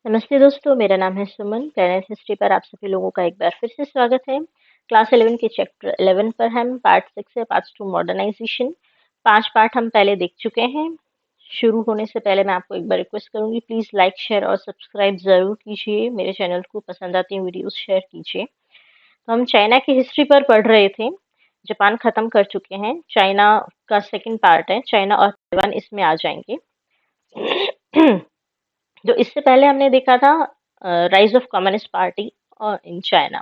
नमस्ते दोस्तों, मेरा नाम है सुमन। प्लेनेट हिस्ट्री पर आप सभी लोगों का एक बार फिर से स्वागत है। क्लास 11 के चैप्टर 11 पर हम पार्ट 6 है, पार्ट 2 मॉडर्नाइजेशन। 5 पार्ट हम पहले देख चुके हैं। शुरू होने से पहले मैं आपको एक बार रिक्वेस्ट करूंगी, प्लीज़ लाइक, शेयर और सब्सक्राइब ज़रूर कीजिए। मेरे चैनल को पसंद आती है वीडियोस शेयर कीजिए। तो हम चाइना की हिस्ट्री पर पढ़ रहे थे। जापान ख़त्म कर चुके हैं। चाइना का सेकंड पार्ट है, चाइना और ताइवान इसमें आ जाएंगे। जो इससे पहले हमने देखा था राइज ऑफ कम्युनिस्ट पार्टी और इन चाइना।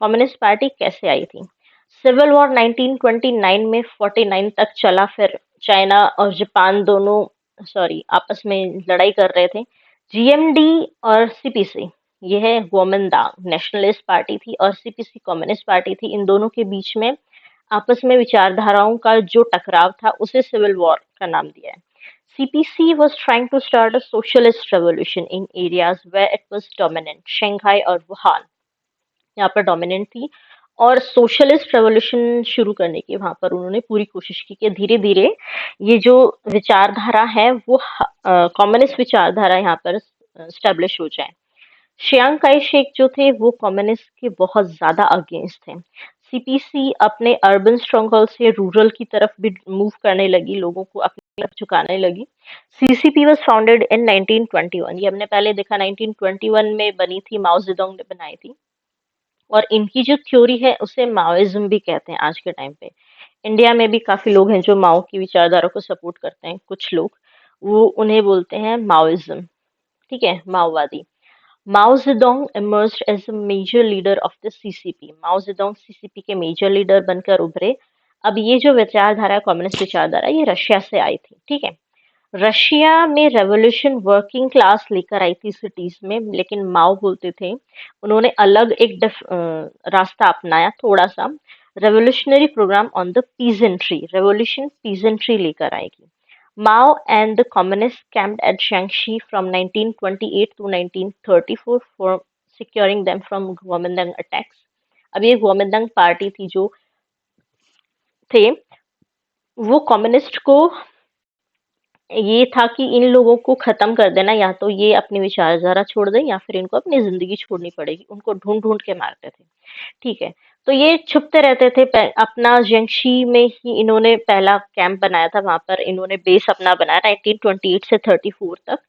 कम्युनिस्ट पार्टी कैसे आई थी? सिविल वॉर 1929 में 49 तक चला। फिर चाइना और जापान दोनों आपस में लड़ाई कर रहे थे। जीएमडी और सीपीसी, ये है गोमिंदांग नेशनलिस्ट पार्टी थी और सीपीसी कम्युनिस्ट पार्टी थी। इन दोनों के बीच में आपस में विचारधाराओं का जो टकराव था उसे सिविल वॉर का नाम दिया है। CPC was trying to start a socialist revolution in areas where it was dominant. Shanghai और वुहान यहाँ पर डोमिनेंट थी और सोशलिस्ट रेवोल्यूशन शुरू करने की वहां पर उन्होंने पूरी कोशिश की कि धीरे धीरे ये जो विचारधारा है वो कम्युनिस्ट विचारधारा यहाँ पर स्टेब्लिश हो जाए। चियांग काई शेक जो थे वो कम्युनिस्ट के बहुत ज्यादा अगेंस्ट थे। सीपीसी अपने अर्बन स्ट्रॉन्गहोल्ड से रूरल की तरफ भी मूव करने लगी, लोगों को अपनी तरफ झुकाने लगी। CCP was founded in 1921। ये हमने पहले देखा, 1921 में बनी थी, माओ जेडोंग ने बनाई थी। और इनकी जो थ्योरी है उसे माओइज्म भी कहते हैं आज के टाइम पे। इंडिया में भी काफी लोग हैं जो माओ की विचारधारा को सपोर्ट करते हैं। कुछ लोग वो उन्हें बोलते हैं माओइज्म, ठीक है, माओवादी। Mao Zedong emerged as a major leader of the CCP. Mao Zedong CCP के मेजर लीडर बनकर उभरे। अब ये जो विचारधारा, कम्युनिस्ट विचारधारा, ये रशिया से आई थी, ठीक है। रशिया में रेवोल्यूशन वर्किंग क्लास लेकर आई थी सिटीज में, लेकिन माओ बोलते थे उन्होंने अलग एक रास्ता अपनाया, थोड़ा सा revolutionary programme on the peasantry. Revolution peasantry लेकर आएगी। Mao and the communists camped at Jiangxi from 1928 to 1934 for securing them from Kuomintang attacks. अब ये कुओमिंतांग पार्टी थी जो थे, वो कम्युनिस्ट को ये था कि इन लोगों को खत्म कर देना, या तो ये अपनी विचारधारा छोड़ दें या फिर इनको अपनी जिंदगी छोड़नी पड़ेगी। उनको ढूंढ ढूंढ के मारते थे, ठीक है। तो ये छुपते रहते थे। अपना जियांगशी में ही इन्होंने पहला कैंप बनाया था, वहां पर इन्होंने बेस अपना बनाया 1928 से 34 तक।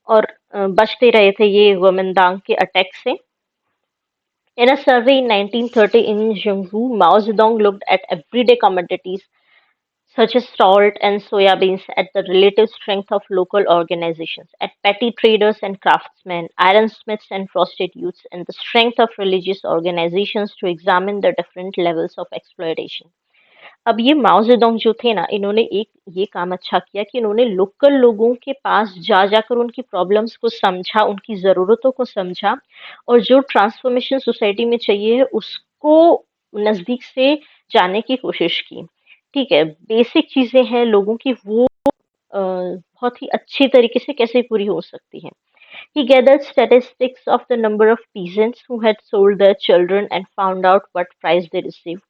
और बचते रहे थे ये गोमिंदांग के अटैक से। In a survey in 1930 in Jiangsu, Mao Zedong looked at everyday commodities such as salt and soybeans, at the relative strength of local organizations, at petty traders and craftsmen, ironsmiths and prostitutes, and the strength of religious organizations to examine the different levels of exploitation. अब ये माओ Zedong जो थे ना, इन्होंने एक ये काम अच्छा किया कि इन्होंने लोकल लोगों के पास जा जाकर उनकी प्रॉब्लम्स को समझा, उनकी ज़रूरतों को समझा, और जो ट्रांसफॉर्मेशन सोसाइटी में चाहिए है उसको नज़दीक से जानने की कोशिश की, ठीक है। बेसिक चीज़ें हैं लोगों की, वो बहुत ही अच्छी तरीके से कैसे पूरी हो सकती हैं। He gathered statistics of the number of peasants who had sold their children and found out what price they received.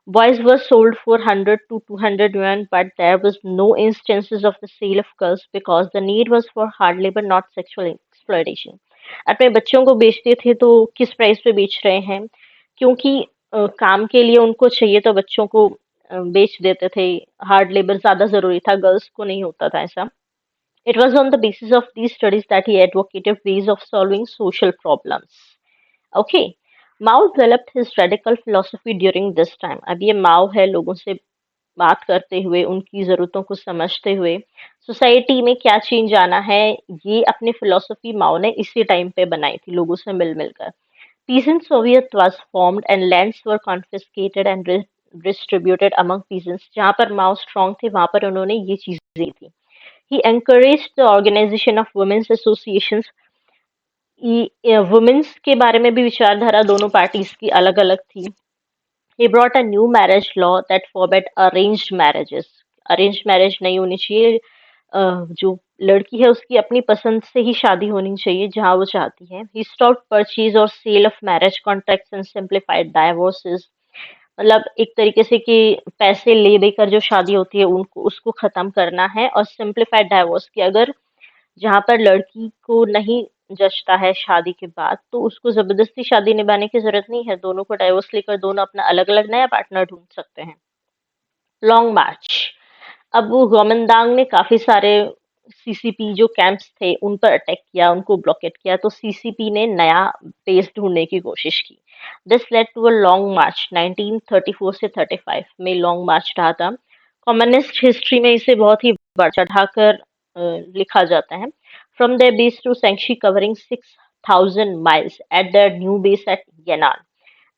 Boys were sold for 100 to 200 yuan, but there was no instances of the sale of girls because the need was for hard labor, not sexual exploitation. अपने बच्चों को बेचते थे तो किस price पे बेच रहे हैं? क्योंकि काम के लिए उनको चाहिए तो बच्चों को बेच देते थे। हार्ड लेबर ज्यादा जरूरी था, गर्ल्स को नहीं होता था ऐसा। It was on the basis of these studies that he advocated ways of solving social problems. Okay. Mao developed his radical philosophy during this time. अब ये माओ है, लोगों से बात करते हुए, उनकी ज़रूरतों को समझते हुए, सोसाइटी में क्या चेंज आना है, ये अपनी फिलोसफी माओ ने इसी टाइम पे बनाई थी, लोगों से मिल मिलकर। Peasant Soviet was formed and lands were confiscated and distributed among peasants. जहाँ पर माओ स्ट्रॉन्ग थे वहाँ पर उन्होंने ये चीजें की थी। He encouraged the organization of women's associations. Women's के बारे में भी विचारधारा दोनों पार्टीज की अलग अलग थी। He brought a new marriage law that forbade arranged marriages. Arrange marriage नहीं होनी चाहिए, जो लड़की है उसकी अपनी पसंद से ही शादी होनी चाहिए जहाँ वो चाहती है। He stopped purchase और sale of marriage contracts and simplified divorces. मतलब एक तरीके से कि पैसे ले देकर जो शादी होती है उनको उसको खत्म करना है, और सिंप्लीफाइड डाइवोर्स की, अगर जहाँ पर लड़की को नहीं जचता है शादी के बाद, तो उसको जबरदस्ती शादी निभाने की जरूरत नहीं है, दोनों को डाइवोर्स लेकर दोनों अपना अलग अलग नया पार्टनर ढूंढ सकते हैं। लॉन्ग मार्च। अब वो गोमनदांग ने काफी सारे सीसीपी जो कैंप्स थे उन पर अटैक किया, उनको ब्लॉकेट किया, तो सीसीपी ने नया बेस ढूंढने की कोशिश की। This led to a long march 1934 से 35 में लॉन्ग मार्च रहा था। कम्युनिस्ट हिस्ट्री में इसे बहुत ही बढ़ चढ़ाकर लिखा जाता है। From their base to Shanxi covering 6,000 miles at their new base at Yan'an.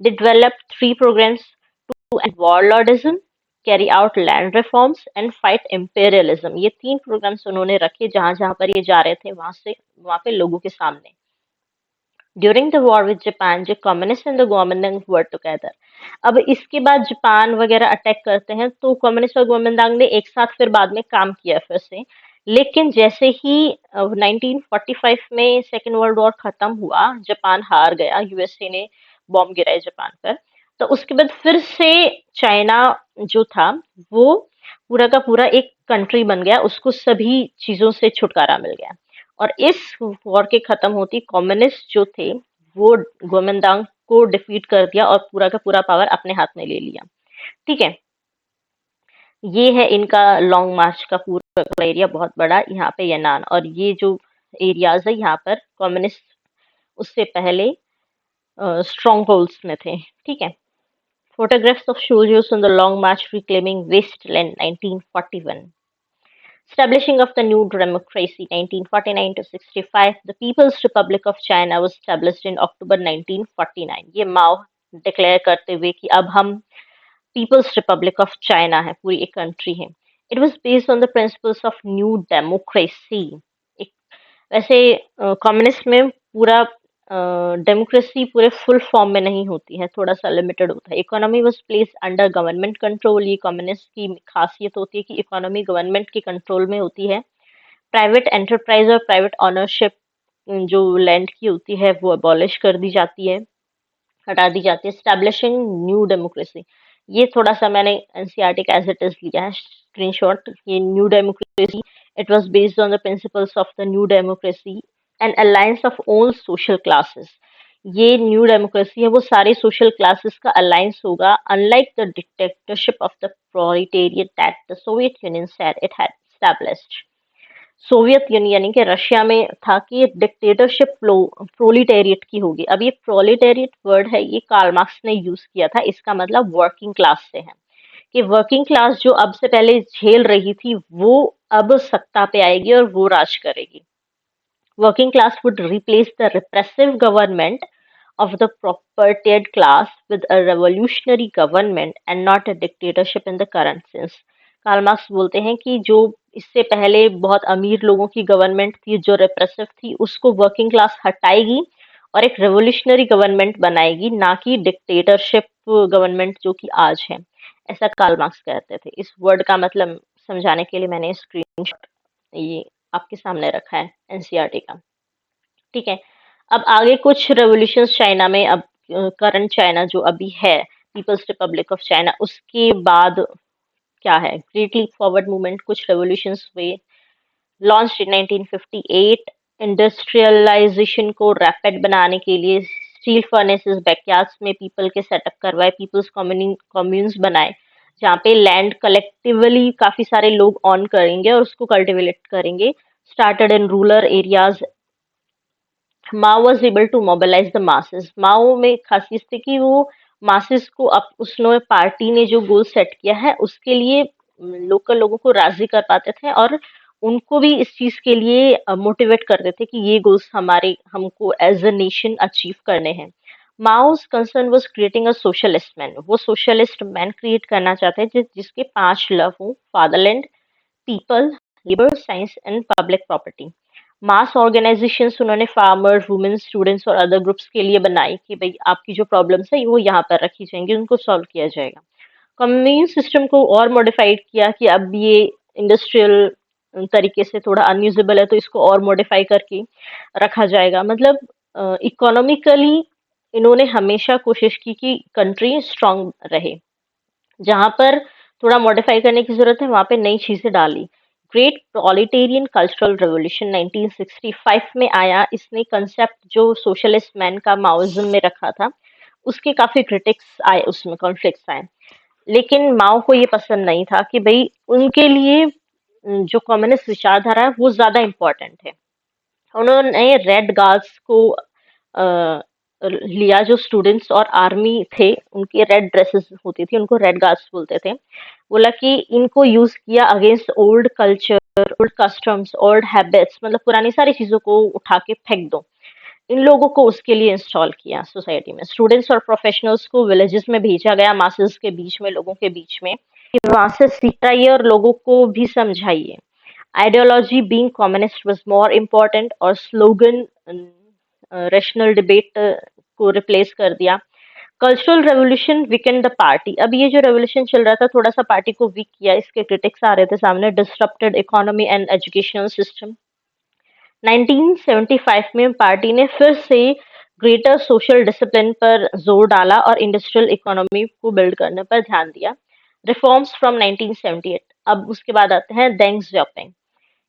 They developed three programs to end warlordism, carry out land reforms and fight imperialism. ये तीन प्रोग्राम्स उन्होंने रखे जहां जहां पर ये जा रहे थे वहां पे लोगों के सामने। During the war with Japan जो communist and the Kuomintang were together. अब इसके बाद जापान वगैरह अटैक करते हैं तो कम्युनिस्ट और गोमिंदांग ने एक साथ फिर बाद में काम किया फिर से। लेकिन जैसे ही 1945 में सेकेंड वर्ल्ड वॉर खत्म हुआ, जापान हार गया, यूएसए ने बॉम्ब गिराए जापान पर, तो उसके बाद फिर से चाइना जो था वो पूरा का पूरा एक कंट्री बन गया, उसको सभी चीजों से छुटकारा मिल गया। और इस वॉर के खत्म होती कम्युनिस्ट जो थे वो गोमेंदांग को डिफीट कर दिया और पूरा का पूरा पावर अपने हाथ में ले लिया। ठीक है, ये है इनका लॉन्ग मार्च का पूरा एरिया, बहुत बड़ा। यहाँ पे यनान और ये जो एरियाज है यहाँ पर कम्युनिस्ट उससे पहले स्ट्रॉन्ग होल्ड्स में थे। ठीक है, photographs of soldiers on the long march reclaiming wasteland 1941. Establishing of the new democracy 1949 to 65, the People's Republic of China was established in October 1949. ये माओ डिक्लेयर करते हुए कि अब हम पीपल्स रिपब्लिक ऑफ चाइना है, पूरी एक कंट्री है। It was based on the principles of new democracy. वैसे कम्युनिस्ट में पूरा डेमोक्रेसी पूरे फुल फॉर्म में नहीं होती है, थोड़ा सा लिमिटेड होता है। Economy was placed under government control. ये कम्युनिस्ट की खासियत होती है कि इकोनॉमी गवर्नमेंट के कंट्रोल में होती है। प्राइवेट एंटरप्राइज और प्राइवेट ऑनरशिप जो लैंड की होती है वो अबॉलिश कर दी जाती है, हटा दी जाती है। स्टैब्लिशिंग न्यू डेमोक्रेसी, ये थोड़ा सा मैंने एनसीईआरटी का एज इट इज लिया है स्क्रीनशॉट। ये new democracy, it was based on the principles of the new democracy and alliance of all social classes. ये न्यू डेमोक्रेसी है वो सारे सोशल क्लासेस का अलायंस होगा, unlike the dictatorship of the proletariat that the Soviet union said it had established. Soviet union यानी कि Russia में था कि ये डिक्टेटरशिप प्रोलिटेरिएट की होगी। अब ये प्रोलिटेरिएट वर्ड है ये कार्ल मार्क्स ने यूज किया था, इसका मतलब वर्किंग क्लास से है कि वर्किंग क्लास जो अब से पहले झेल रही थी वो अब सत्ता पे आएगी और वो राज करेगी। Working class would replace the repressive government of the propertied class with a revolutionary government and not a dictatorship in the current sense. Karl Marx बोलते हैं कि जो इससे पहले बहुत अमीर लोगों की गवर्नमेंट थी जो रिप्रेसिव थी उसको वर्किंग क्लास हटाएगी और एक रेवोल्यूशनरी गवर्नमेंट बनाएगी, ना कि डिक्टेटरशिप गवर्नमेंट जो कि आज है। ऐसा कार्ल मार्क्स कहते थे। इस वर्ड का मतलब समझाने के लिए मैंने स्क्रीनशॉट ये आपके सामने रखा है एनसीईआरटी का। ठीक है, अब आगे कुछ रेवोल्यूशन चाइना में, अब करंट चाइना जो अभी है पीपल्स रिपब्लिक ऑफ चाइना, उसके बाद क्या है। ग्रेट लीप फॉरवर्ड मूवमेंट, कुछ रेवोल्यूशंस हुए। लॉन्च इन 1958, इंडस्ट्रियलाइजेशन को रैपिड बनाने के लिए स्टील फर्नेसेस बैकयार्ड्स में पीपल के सेटअप करवाए, पीपल्स कम्यून्स बनाए जहाँ पे लैंड कलेक्टिवली काफी सारे लोग ऑन करेंगे और उसको कल्टिवेट करेंगे। Started in rural areas. Mao was able to mobilise the masses. Mao में खासियत थी कि वो मासेस को अब उसने पार्टी ने जो गोल सेट किया है उसके लिए लोकल लोगों को राजी कर पाते थे और उनको भी इस चीज के लिए मोटिवेट करते थे कि ये गोल्स हमारे हमको एज अ नेशन अचीव करने हैं। Mao's concern was creating a socialist man. वो सोशलिस्ट मैन क्रिएट करना चाहते हैं जिसके 5 लव हो: fatherland, people, labour, science and public property. Mass organisations उन्होंने फार्मर, वुमेन, स्टूडेंट्स और अदर ग्रुप्स के लिए बनाई कि भाई आपकी जो प्रॉब्लम्स है वो यहाँ पर रखी जाएंगी, उनको सॉल्व किया जाएगा। कम्युनिटी सिस्टम को और मॉडिफाइड किया कि अब ये इंडस्ट्रियल तरीके से थोड़ा अनयूजेबल है तो इसको और मॉडिफाई करके रखा जाएगा। मतलब इकोनॉमिकली इन्होंने हमेशा कोशिश की कि कंट्री स्ट्रांग रहे। जहां पर थोड़ा मॉडिफाई करने की जरूरत है वहां पे नई चीजें डाली। ग्रेट प्रोलिटेरियन कल्चरल रेवोल्यूशन 1965 में आया। इसने कंसेप्ट जो सोशलिस्ट मैन का माओइज्म में रखा था, उसके काफी क्रिटिक्स आए, उसमें कॉन्फ्लिक्ट्स आए। लेकिन माओ को ये पसंद नहीं था कि भाई उनके लिए जो कम्युनिस्ट विचारधारा है वो ज्यादा इम्पोर्टेंट है। उन्होंने रेड गार्ड्स को लिया, जो स्टूडेंट्स और आर्मी थे उनकी रेड ड्रेसेस होती थी, उनको रेड गार्ड्स बोलते थे। बोला कि इनको यूज किया against old culture, old customs, old habits, मतलब पुरानी सारी चीजों को उठा के फेंक दो। इन लोगों को उसके लिए इंस्टॉल किया सोसाइटी में। स्टूडेंट्स और प्रोफेशनल्स को विलेजेस में भेजा गया, मासेस के बीच में, लोगों के बीच में, कि वहां से सीखिए और लोगों को भी समझाइए। Ideology being communist was more important, और स्लोगन रैशनल डिबेट को रिप्लेस कर दिया। Cultural revolution Weeknd the party. अब ये जो रेवोल्यूशन चल रहा था थोड़ा सा पार्टी को वीक किया, इसके क्रिटिक्स आ रहे थे सामने। Disrupted economy and educational system. 1975 में पार्टी ने फिर से ग्रेटर सोशल डिसिप्लिन पर जोर डाला और इंडस्ट्रियल इकोनॉमी को बिल्ड करने पर ध्यान दिया। Reforms from 1978। अब उसके बाद आते हैं Deng Xiaoping.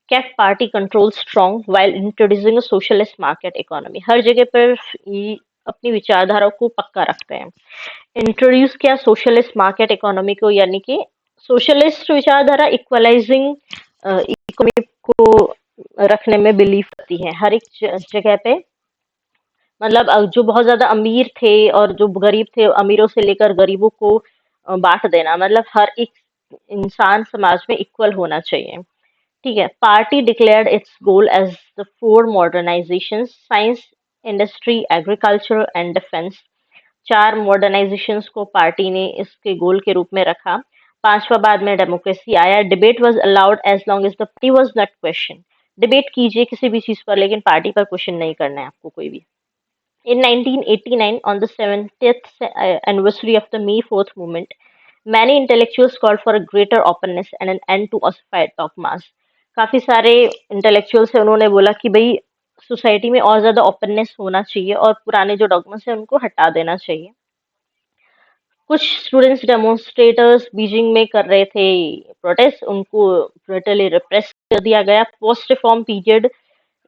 Kept party control strong while introducing a socialist market economy। हर जगह पर ये अपनी विचारधारा को पक्का रखते हैं। इंट्रोड्यूस किया सोशलिस्ट मार्केट इकोनॉमी को, यानी कि सोशलिस्ट विचारधारा इक्वलाइजिंग इकोनॉमी को रखने में बिलीव करती है हर एक जगह पे। मतलब जो बहुत ज्यादा अमीर थे और जो गरीब थे, अमीरों से लेकर गरीबों को बांट देना, मतलब हर एक इंसान समाज में इक्वल होना चाहिए। ठीक है। Party declared its goal as the four modernization: science, industry, agriculture and defence. चार मॉडर्नाइजेशंस को पार्टी ने इसके गोल के रूप में रखा। पांचवा बाद में डेमोक्रेसी आया। Debate was allowed as long as the party was not question. Debate कीजिए किसी भी चीज पर, लेकिन पार्टी पर क्वेश्चन नहीं करना है आपको कोई भी। In 1989, on the 70th anniversary of the May 4th movement, many intellectuals called for a greater openness and an end to ossified dogmas। काफी सारे इंटेलेक्चुअल्स हैं, उन्होंने बोला कि भाई सोसाइटी में और ज्यादा ओपननेस होना चाहिए और पुराने जो डॉगमास हैं उनको हटा देना चाहिए। कुछ स्टूडेंट्स डेमोन्स्ट्रेटर्स बीजिंग में कर रहे थे प्रोटेस्ट, उनको ब्रूटली रिप्रेस कर दिया गया। पोस्ट रिफॉर्म पीरियड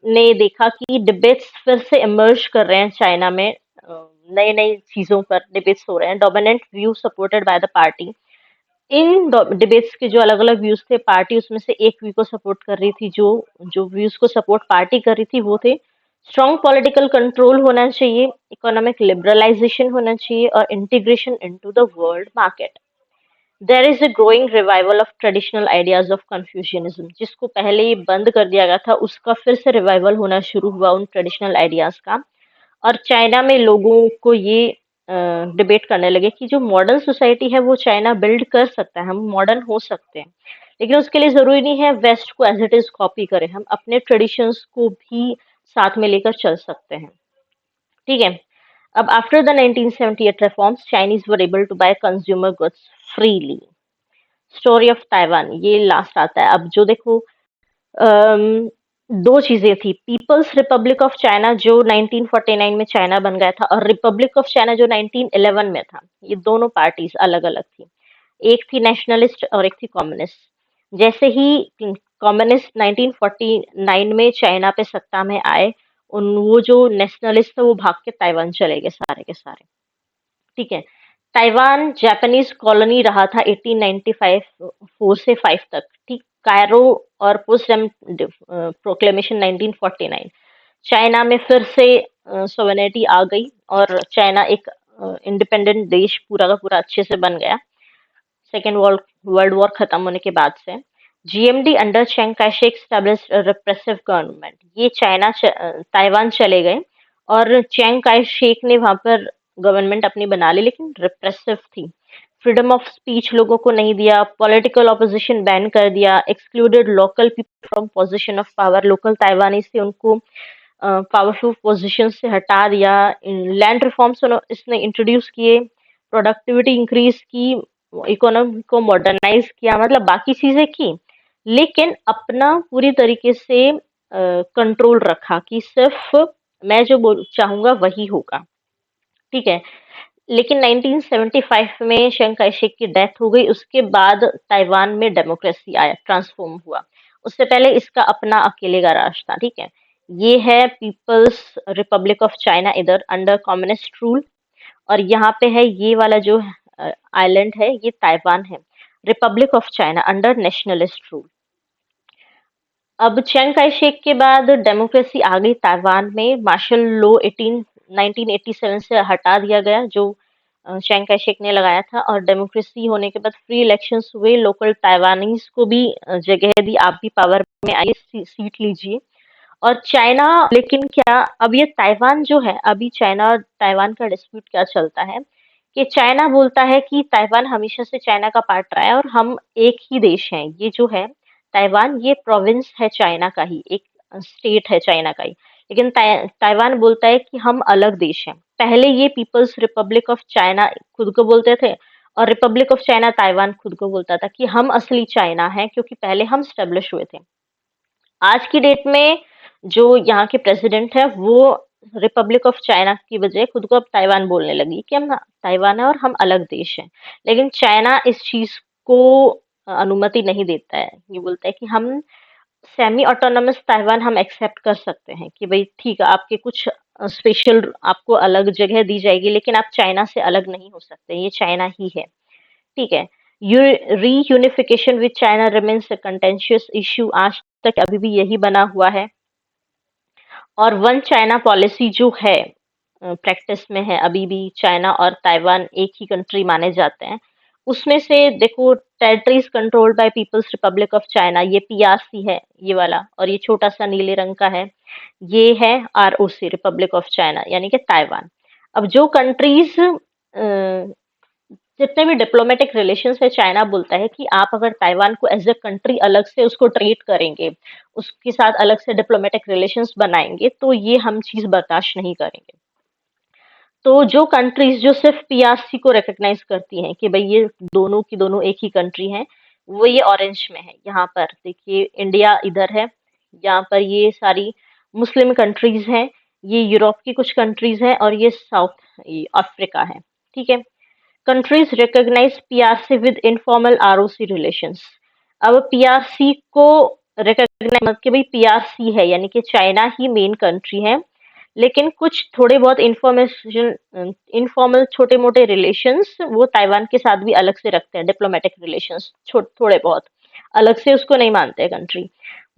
ने देखा कि डिबेट्स फिर से इमर्ज कर रहे हैं चाइना में। नई नई चीजों पर डिबेट्स हो रहे हैं। Dominant view supported by the party. In debates के जो अलग अलग व्यूज थे, पार्टी उसमें से एक व्यू को सपोर्ट कर रही थी। जो जो व्यूज को सपोर्ट पार्टी कर रही थी वो थे: स्ट्रॉन्ग पॉलिटिकल कंट्रोल होना चाहिए, इकोनॉमिक लिबरलाइजेशन होना चाहिए, और integration into the world market. There is a growing revival of traditional ideas of Confucianism. जिसको पहले ये बंद कर दिया गया था, उसका फिर से रिवाइवल होना शुरू हुआ उन ट्रेडिशनल आइडियाज का। और चाइना में लोगों को ये डिबेट करने लगे कि जो मॉडर्न सोसाइटी है वो चाइना बिल्ड कर सकता है, हम मॉडर्न हो सकते हैं, लेकिन उसके लिए जरूरी नहीं है वेस्ट को एज इट इज कॉपी करें, हम अपने ट्रेडिशंस को भी साथ में लेकर चल सकते हैं। ठीक है। अब after the 1978 reforms, Chinese were able to buy consumer goods freely. Story of Taiwan, ये लास्ट आता है। अब जो देखो, अम, दो चीजें थी: पीपल्स रिपब्लिक ऑफ चाइना जो 1949 में चाइना बन गया था, और रिपब्लिक ऑफ चाइना जो 1911 में था। ये दोनों पार्टीज अलग अलग थी, एक थी नेशनलिस्ट और एक थी कम्युनिस्ट। जैसे ही कम्युनिस्ट 1949 में चाइना पे सत्ता में आए, उन वो जो नेशनलिस्ट थे वो भाग के ताइवान चले गए सारे के सारे। ठीक है। ताइवान जापानीज कॉलोनी रहा था 1895 4 से 5 तक। ठीक। कायरो और पोस्टडम प्रोक्लेमेशन 1949। चाइना में फिर से सोवेनिटी आ गई और चाइना एक इंडिपेंडेंट देश पूरा का पूरा अच्छे से बन गया सेकेंड वर्ल्ड वर्ल्ड वॉर खत्म होने के बाद से। GMD under Chiang Kai shek established repressive government. ये ताइवान चले गए और चेंग काइशेक ने वहां पर गवर्नमेंट अपनी बना ली, लेकिन रिप्रेसिव थी। फ्रीडम ऑफ स्पीच लोगों को नहीं दिया, पॉलिटिकल ऑपोजिशन बैन कर दिया, excluded local people from position of power. Local Taiwanese थे उनको पावरफुल पोजीशन से हटा दिया। लैंड रिफॉर्म्स इसने इंट्रोड्यूस किए, प्रोडक्टिविटी इंक्रीज की, इकोनॉमी को मॉडर्नाइज किया, मतलब बाकी चीजें की, लेकिन अपना पूरी तरीके से कंट्रोल रखा कि सिर्फ मैं जो बोल चाहूंगा वही होगा। ठीक है। लेकिन 1975 में chiang kai-shek की डेथ हो गई। उसके बाद ताइवान में डेमोक्रेसी आया, ट्रांसफॉर्म हुआ। उससे पहले इसका अपना अकेले का राष्ट्र था, ठीक है। ये है पीपल्स रिपब्लिक ऑफ चाइना इधर अंडर कम्युनिस्ट रूल, और यहाँ पे है ये वाला जो आइलैंड है ये ताइवान है, Republic of China under nationalist rule. अब चियांग काई शेक के बाद डेमोक्रेसी आ गई ताइवान में, मार्शल लॉ 1987 से हटा दिया गया जो चियांग काई शेक ने लगाया था, और डेमोक्रेसी होने के बाद फ्री इलेक्शंस हुए, लोकल ताइवानीज को भी जगह दी, आप भी पावर में आइए, सीट लीजिए। और चाइना, लेकिन क्या अब ये ताइवान जो है, अभी चाइना और ताइवान का डिस्प्यूट क्या चलता है कि चाइना बोलता है कि ताइवान हमेशा से चाइना का पार्ट रहा है और हम एक ही देश हैं। ये जो है ताइवान, ये प्रोविंस है चाइना का ही, एक स्टेट है चाइना का ही। लेकिन ताइवान बोलता है कि हम अलग देश हैं। पहले ये पीपल्स रिपब्लिक ऑफ चाइना खुद को बोलते थे, और रिपब्लिक ऑफ चाइना ताइवान खुद को बोलता था कि हम असली चाइना हैं, क्योंकि पहले हम स्टेब्लिश हुए थे। आज की डेट में जो यहाँ के प्रेसिडेंट है वो रिपब्लिक ऑफ चाइना की बजाय खुद को अब ताइवान बोलने लगी कि हम ताइवान है और हम अलग देश हैं। लेकिन चाइना इस चीज को अनुमति नहीं देता है। ये बोलता है कि हम सेमी ऑटोनोमस ताइवान हम एक्सेप्ट कर सकते हैं कि भाई ठीक है, आपके कुछ स्पेशल आपको अलग जगह दी जाएगी, लेकिन आप चाइना से अलग नहीं हो सकते, ये चाइना ही है, ठीक है। Reunification with China remains a contentious issue, आज तक अभी भी यही बना हुआ है। और वन चाइना पॉलिसी जो है प्रैक्टिस में है अभी भी, चाइना और ताइवान एक ही कंट्री माने जाते हैं। उसमें से देखो, territories controlled by People's Republic of China, ये पीआरसी है ये वाला, और ये छोटा सा नीले रंग का है, ये है आरओसी रिपब्लिक ऑफ चाइना, यानी कि ताइवान। अब जो कंट्रीज जितने भी डिप्लोमेटिक रिलेशंस है, चाइना बोलता है कि आप अगर ताइवान को एज अ कंट्री अलग से उसको ट्रीट करेंगे, उसके साथ अलग से डिप्लोमेटिक रिलेशंस बनाएंगे, तो ये हम चीज बर्दाश्त नहीं करेंगे। तो जो कंट्रीज जो सिर्फ पीआरसी को रिकॉग्नाइज करती हैं कि भाई ये दोनों की दोनों एक ही कंट्री हैं, वो ये ऑरेंज में है। यहाँ पर देखिए इंडिया इधर है, यहाँ पर ये सारी मुस्लिम कंट्रीज हैं, ये यूरोप की कुछ कंट्रीज हैं, और ये साउथ अफ्रीका है, ठीक है। Countries recognize PRC with informal ROC relations. अब पीआरसी को रिकॉग्नाइज मतलब कि भाई पीआरसी है, यानी कि चाइना ही मेन कंट्री है, लेकिन कुछ थोड़े बहुत इंफॉर्मेशन इनफॉर्मल छोटे मोटे रिलेशंस वो ताइवान के साथ भी अलग से रखते हैं, डिप्लोमेटिक रिलेशंस थोड़े बहुत अलग से उसको नहीं मानते कंट्री।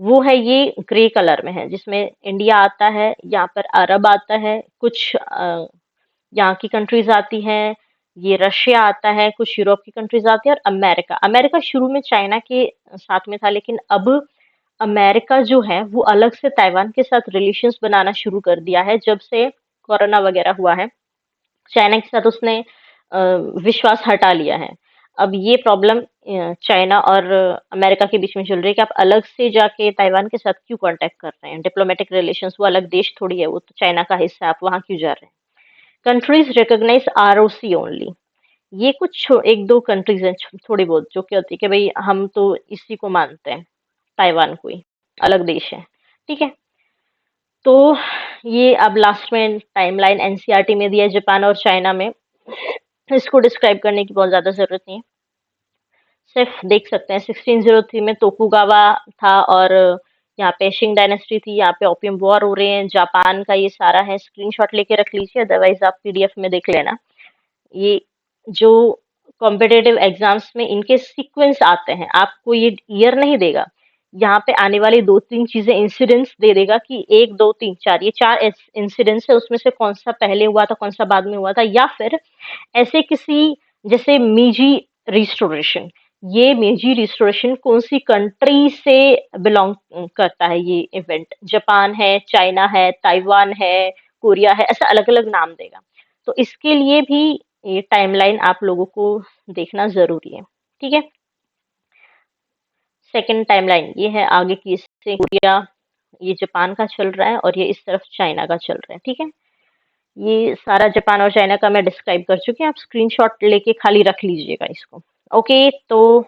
वो है ये ग्रे कलर में है, जिसमें इंडिया आता है, यहाँ पर अरब आता है, कुछ यहाँ की कंट्रीज आती हैं, ये रशिया आता है, कुछ यूरोप की कंट्रीज आती है, और अमेरिका। अमेरिका शुरू में चाइना के साथ में था, लेकिन अब अमेरिका जो है वो अलग से ताइवान के साथ रिलेशंस बनाना शुरू कर दिया है जब से कोरोना वगैरह हुआ है। चाइना के साथ उसने विश्वास हटा लिया है। अब ये प्रॉब्लम चाइना और अमेरिका के बीच में चल रही है कि आप अलग से जाके ताइवान के साथ क्यों कांटेक्ट कर रहे हैं, डिप्लोमेटिक रिलेशंस, वो अलग देश थोड़ी है, वो तो चाइना का हिस्सा है, आप वहां क्यों जा रहे हैं। कंट्रीज रिकॉग्नाइज आरओसी ओनली, ये कुछ एक दो कंट्रीज हैं थोड़ी बहुत, जो क्या होती है कि भाई हम तो इसी को मानते हैं, ताइवान को ही अलग देश है, ठीक है। तो ये अब लास्ट में टाइमलाइन एनसीईआरटी में दिया है जापान और चाइना में, इसको डिस्क्राइब करने की बहुत ज्यादा जरूरत नहीं है, सिर्फ देख सकते हैं 1603 में तोकुगावा था, और यहाँ पे शिंग डायनेस्टी थी, यहाँ पे ओपियम वॉर हो रहे हैं, जापान का ये सारा है, स्क्रीनशॉट लेके रख लीजिए, अदरवाइज आप पीडीएफ में देख लेना। ये जो कॉम्पिटेटिव एग्जाम्स में इनके सीक्वेंस आते हैं, आपको ये ईयर नहीं देगा, यहाँ पे आने वाली दो तीन चीजें इंसिडेंट्स दे देगा कि एक दो तीन चार, ये चार इंसिडेंट्स है, उसमें से कौन सा पहले हुआ था, कौन सा बाद में हुआ था, या फिर ऐसे किसी, जैसे मीजी रिस्टोरेशन, ये मेजी रिस्टोरेशन कौन सी कंट्री से बिलोंग करता है, ये इवेंट जापान है, चाइना है, ताइवान है, कोरिया है, ऐसा अलग अलग नाम देगा। तो इसके लिए भी ये टाइमलाइन आप लोगों को देखना जरूरी है, ठीक है। सेकंड टाइमलाइन ये है आगे की, इससे कोरिया, ये जापान का चल रहा है, और ये इस तरफ चाइना का चल रहा है, ठीक है। ये सारा जापान और चाइना का मैं डिस्क्राइब कर चुकी हूँ, आप स्क्रीनशॉट लेके खाली रख लीजिएगा इसको। ओके, तो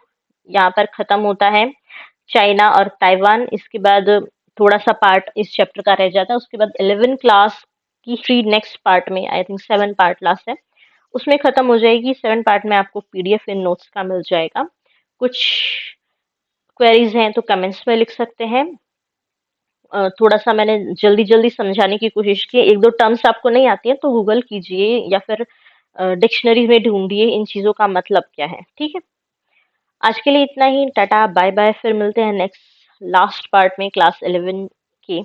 यहाँ पर खत्म होता है चाइना और ताइवान। इसके बाद थोड़ा सा पार्ट इस चैप्टर का रह जाता है, उसके बाद 11 क्लास की थ्री नेक्स्ट पार्ट में, आई थिंक 7 पार्ट लास्ट है, उसमें खत्म हो जाएगी। 7 पार्ट में आपको पीडीएफ इन नोट्स का मिल जाएगा। कुछ क्वेरीज हैं तो कमेंट्स में लिख सकते हैं। थोड़ा-सा मैंने जल्दी-जल्दी समझाने की कोशिश की है, 1-2 टर्म्स आपको नहीं आती हैं तो गूगल कीजिए या फिर डिक्शनरी में ढूँढिए इन चीज़ों का मतलब क्या है, ठीक है? आज के लिए इतना ही, टाटा, बाय-बाय, फिर मिलते हैं नेक्स्ट लास्ट पार्ट में क्लास 11 के।